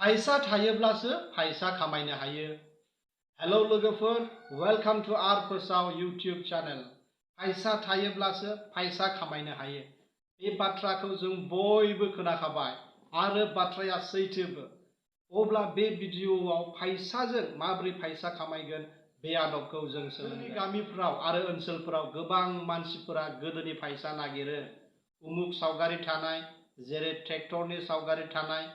फैसा थायोब्लासो फैसा खामायनो हायो। हेलौ लोगोफोर, वेलकाम टू आवर फोसाव यूट्यूब चैनल। फैसा थायोब्लासो फैसा खामायनो हायो। बे बाथ्राखौ जों बयबो खोनाखाबाय आरो बाथ्राया सैथोबो। अब्ला बे भिडिअआव फैसाजों माबोरै फैसा खामायगोन बे आदबखौ जों सोलोंगोन। गामिफ्राव आरो ओनसोलफोराव गोबां मानसिफोरा गोदोनि फैसा नागिरो। उमुक सावगारि थानाय, जेरै ट्रेक्टरनि सावगारि थानाय,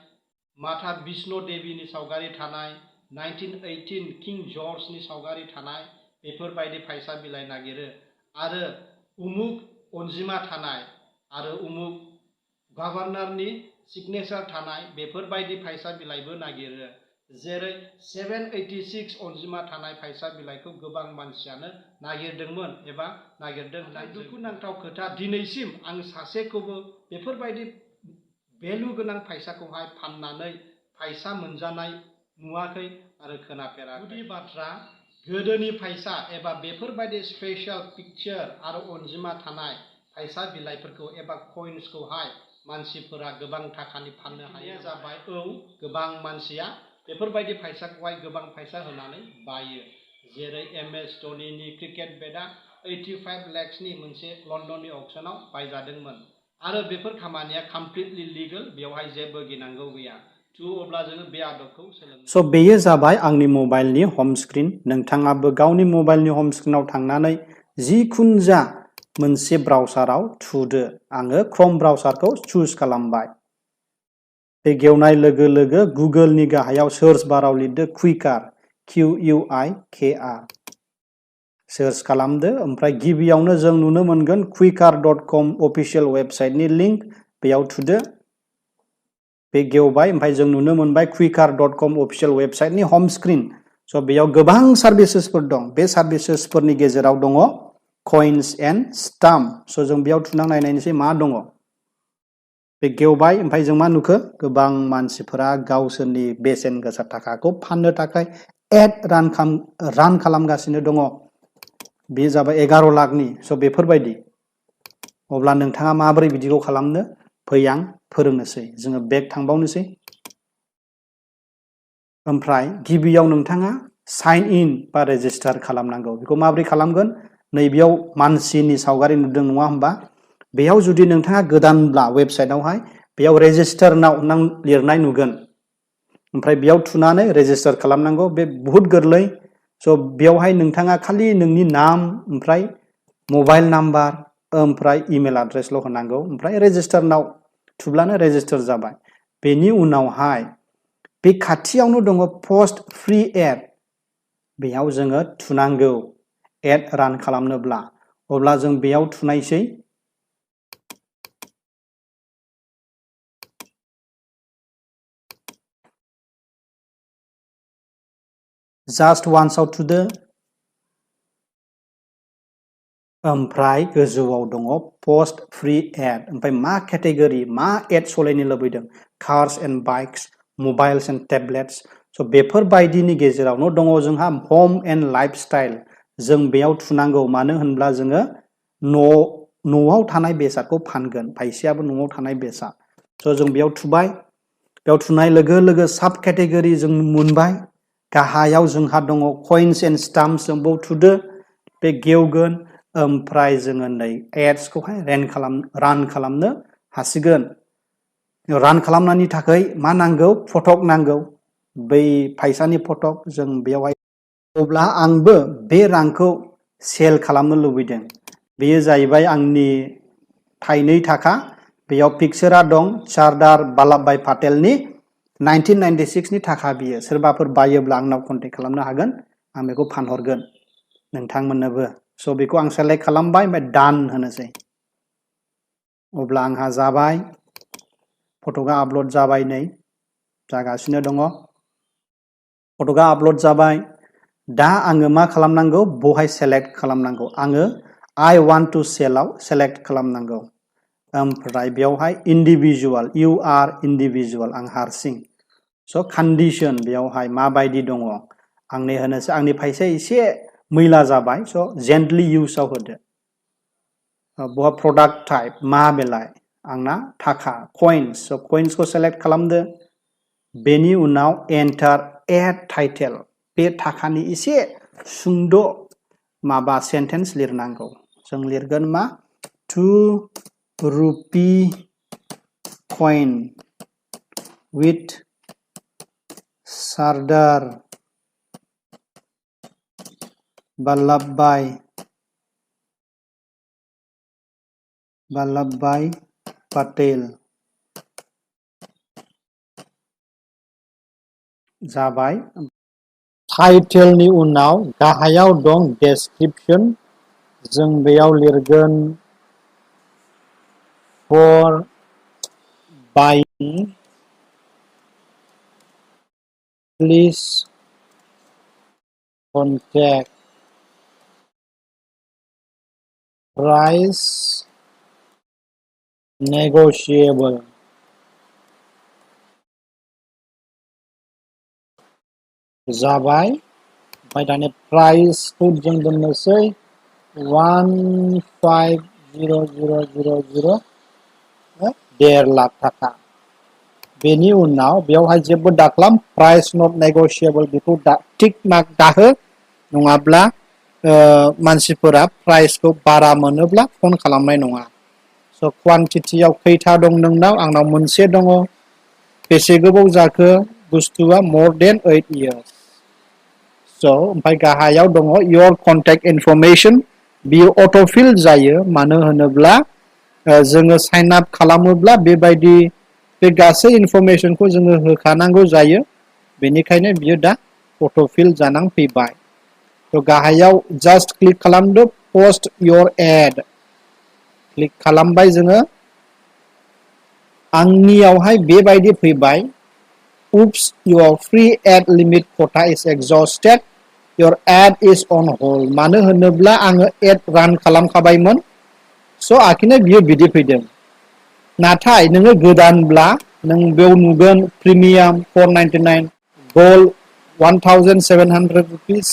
माता विष्णु देवीनि सावगारि थानाय, 1918 किं जर्जनि सावगारि थानाय, बेफोरबायदि फैसा बिलाइ नागिरो आरो उमुक अनजिमा थानाय आरो उमुक गभर्नरनि सिगनेचार थानाय बेफोरबायदि फैसा बिलाइबो नागिरो। जेरै 786 अनजिमा थानाय फैसा बिलाइखौ गोबां मानसियानो नागिरदोंमोन एबा नागिरदों होननानै दुखुनांथाव खोथा, दिनैसिम आं सासेखौबो बेफोरबायदि भेलु गोनां फैसाखौहाय फाननानै फैसा मोनजानाय नुवाखै आरो खोनाफेराखै। गुदि बाथ्रा, गोदोनि फैसा एबा बेफोरबायदि स्पेशल पिक्चार आरो अनजिमा थानाय फैसा बिलाइफोरखौ एबा कइन्सखौहाय मानसिफोरा गोबां थाखानि फाननो हायो। जाबाय औ, गोबां मानसिया बेफोरबायदि फैसाखौहाय गोबां फैसा होनानै बायो। जेरै MS धनीनि क्रिकेट बेटआ 85 लाखनि मोनसे लन्दननि अक्सनाव बायजादोंमोन आरो बेफोर खामानिया कमप्लिटलि लिगेल, बेवहाय जेबो गिनांगौ गैया। अब्ला जोङो बे आदबखौ सोलोंनो। बेयो जाबाय आंनि मबाइलनि हम स्क्रिन। नोंथाङाबो गावनि मबाइलनि हम स्क्रिनाव थांनानै जिखुनु जा मोनसे ब्राउजाराव थुदो। आङो क्रोम ब्राउजारखौ चुज खालामबाय। बे गेवनाय लोगो लोगो गुगोलनि गाहायाव सार्च बाराव लिरदो क्विकार, QUIKR। सार्च खालामदो, ओमफ्राय गिबियावनो जों नुनो मोनगोन quickr.com अफिशियेल वेबसाइटनि लिंक, बेयाव थुदो। बे गेवबाय, ओमफ्राय जों नुनो मोनबाय quickr.com अफिशियेल वेबसाइटनि हम स्क्रिन। स' बेयाव गोबां सार्भिसेसफोर दं। बे सार्भिसेसफोरनि गेजेराव दङ कइन्स एन्ड स्टाम्प। स' जों बेयाव थुना नायनायनोसै मा दङ। बे गेवबाय, ओमफ्राय जों मा नुखो, गोबां मानसिफोरा गावसोरनि बेसेन गोसा थाखाखौ फाननो थाखाय एड रान खालामगासिनो दङ। बे जाबाय 11 लाखनि। स' बेफोरबायदि। अब्ला नोंथाङा माबोरै बिदिखौ खालामनो, फै आं फोरोंनोसै। जोङो बेक थांबावनोसै। ओमफ्राय गिबियाव नोंथाङा साइन इन बा रेजिस्टार खालामनांगौ। बेखौ माबोरै खालामगोन, नैबेयाव मानसिनि सावगारि नुदों नङा होमबा? बेयाव जुदि नोंथाङा गोदानब्ला वेबसाइटआवहाय बेयाव रेजिस्टार नाव लिरनाय नुगोन। ओमफ्राय बेयाव थुनानै रेजिस्टार खालामनांगौ। बे बहुद गोरलै। स' बेयावहाय नोंथाङा खालि नोंनि नाम, ओमफ्राय मबाइल नाम्बार, ओमफ्राय इमेल एड्रेसल' होनांगौ। ओमफ्राय रेजिस्टार नाव थुब्लानो रेजिस्टार जाबाय। बेनि उनावहाय बे खाथियावनो दङ पस्ट फ्रि एड, बेयाव जोङो थुनांगौ एड रान खालामनोब्ला। अब्ला जों बेयाव थुनायसै। जास्ट वान्सआव थुदो। ओमफ्राय गोजौआव दङ पस्ट फ्रि एड। ओमफ्राय मा केटेगरि, मा एड सलायनो लुबैदों, cars and bikes, mobiles and tablets. स' बेफोरबायदिनि गेजेरावनो दङ जोंहा हम एन्ड लाइफस्टाइल। जों बेयाव थुनांगौ, मानो होनब्ला जोङो न'आव थानाय बेसादखौ फानगोन। फैसायाबो न'आव थानाय बेसाद। स' जों बेयाव थुबाय। बेयाव थुनाय लोगो लोगो साब केटेगरि जों मोनबाय। गाहायाव जोंहा दङ कइन्स एन्ड स्टाम्प। जों बेयाव थुदो। बे गेवगोन। ओमफ्राय जोङो नै एड्सखौहाय रान खालामनो हासिगोन। रान खालामनायनि थाखाय मा नांगौ, फटक नांगौ, बै फैसानि फटक। जों बेयावहाय, अब्ला आंबो बे रांखौ सेल खालामनो लुबैदों। बेयो जाहैबाय आंनि 2 थाखा। बेयाव पिक्सारा दं सरदार वल्लभभाई पटेलनि 1996 नि थाखा। बियो सोरबाफोर बायोब्ला आंनाव कन्टेक्ट खालामनो हागोन। आं बेखौ फानहरगोन नोंथांमोननोबो। स' बेखौ आं सेलेक्ट खालामबाय, ओमफ्राय डान होनोसै। अब्ला आंहा जाबाय, फटकआ आपल'ड जाबाय, नै जागासिनो दङ। फटकआ आपल'ड जाबाय। दा आङो मा खालामनांगौ, बहाय सेलेक्ट खालामनांगौ। आङो आइ वान्ट टु सेलाव सेलेक्ट खालामनांगौ। ओमफ्राय बेयावहाय इन्डिभिजुवेल, इउ आर इन्डिभिजुवेल, आं हारसिं। स' कन्डिसन, बेयावहाय माबायदि दङ आंनो होनोसै। आंनि फैसाया एसे मैला जाबाय। स' जेन्टलि इउसआव होदो। बहा प्रडाक्ट टाइप, मा बेलाय, आंना थाखा, कइन्स। स' कइन्सखौ सेलेक्ट खालामदो। बेनि उनाव एन्टार एड टाइटेल बे थाखानि एसे सुंद' माबा सेन्टेन्स लिरनांगौ जों लिरगोन मा 2 rupee कइन with Sardar Vallabhbhai Patel जाबाय टाइटेलनि उनाव गाहायाव दं डेस्क्रिप्शन जों बेयाव लिरगोन for buying please contact price negotiable जाबाय ओमफ्राय दानि प्राइसखौ जों दोननोसै 150000 1.5 लाख थाखा बेनि उनाव बेवहाय जेबो दाख्लाम प्राइस नट नेगोशिएबल बेखौ टिक मार्क दाहो नङाब्ला मानसिफोरा प्राइसखौ बारा मोनोब्ला फन खालामनाय नङा स' क्वान्टिटियाव खैथा दं नोंनाव आंनाव मोनसे दङ बेसे गोबाव जाखो बुस्थुआ more than 8 years स' ओमफ्राय गाहायाव दङ your contact information बियो अट'फिल जायो मानो होनोब्ला जोङो साइन आप खालामोब्ला बेबायदि बे गासै इनफरमेशनखौ जोङो होखानांगौ जायो बेनिखायनो बियो दा अट'फिल जानानै फैबाय थ' गाहायाव जास्ट क्लिक खालामदो पोस्ट योर एड क्लिक खालामबाय जोङो आंनियावहाय बेबायदि फैबाय oops your free ad limit quota is exhausted your ad is on hold मानो होनोब्ला आङो एड रान खालामखाबायमोन स' आखिनो बियो बिदि फैदों नाथाय नोङो गोदानब्ला नों बेयाव नुगोन प्रिमियाम 499 गोल्ड 1700 रुपिस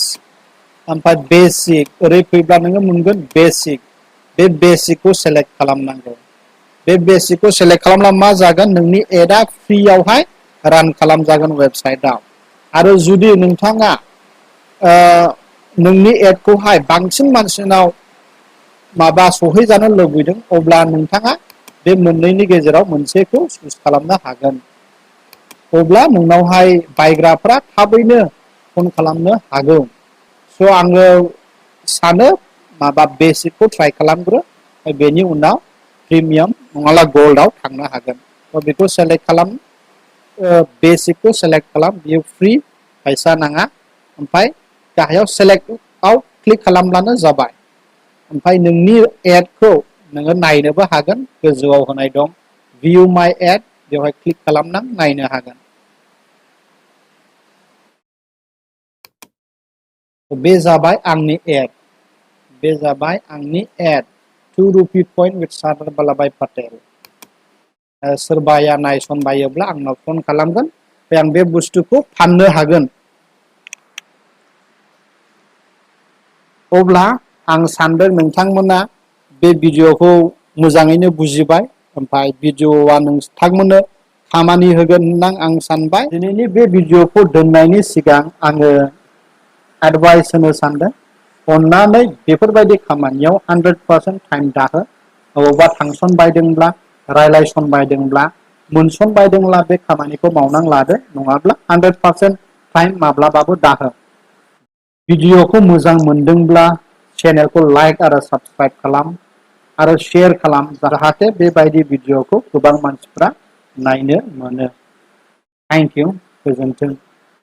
ओमफ्राय बेसिक ओरै फैब्ला नोङो मोनगोन बेसिक बे बेसिकखौ सेलेक्ट खालामनांगौ बे बेसिकखौ सेलेक्ट खालामब्ला मा जागोन नोंनि एडआ फ्रियावहाय रान खालामजागोन वेबसाइटआव आरो जुदि नोंथाङा नोंनि एडखौहाय बांसिन मानसिनाव माबा सहैजानो लुबैदों अब्ला नोंथाङा बे मोननैनि गेजेराव मोनसेखौ चुज खालामनो हागोन अब्ला नोंनावहाय बायग्राफ्रा थाबैनो फन खालामनो हागौ स' आङो सानो माबा बेसिकखौ ट्राइ खालामग्रो बेनि उनाव प्रिमियाम नङाब्ला गोल्डआव थांनो हागोन थ' बेखौ सेलेक्ट खालाम बेसिकखौ सेलेक्ट खालाम बियो फ्रि फैसा नाङा ओमफ्राय गाहायाव सेलेक्टआव क्लिक खालामब्लानो जाबाय ओमफ्राय नोंनि एडखौ नोङो नायनोबो हागोन गोजौआव होनाय दं भिउ माय एड बेवहाय क्लिक खालामना नायनो हागोन बे जाबाय आंनि एड बे जाबाय आंनि एड 2 rupee coin with Sardar Vallabhbhai Patel सोरबाया नायसनबायोब्ला आंनाव फन खालामगोन आं बे बुस्थुखौ फाननो हागोन अब्ला आं सानदों नोंथांमोना बे भिडिअ'खौ मोजाङैनो बुजिबाय ओमफ्राय भिडिअ'आ नोंथांमोननो खामानि होगोन होनना आं सानबाय दिनैनि बे भिडिअ'खौ दोननायनि सिगां आङो एडभाइस होनो सानदों अन्नानै बेफोरबायदि खामानियाव 100% टाइम दाहो अबावबा थांसनबायदोंब्ला रायलायसनबायदोंब्ला मोनसनबायदोंब्ला बे खामानिखौ मावनानै लादो नङाब्ला 100% टाइम माब्लाबाबो दाहो भिडिअ'खौ मोजां मोनदोंब्ला चेनेलखौ लाइक आरो साबस्क्राइब खालाम आरो शेयार खालाम जाहाथे बेबायदि भिडिअ'खौ गोबां मानसिफ्रा नायनो मोनो थेंक इउ गोजोन्थों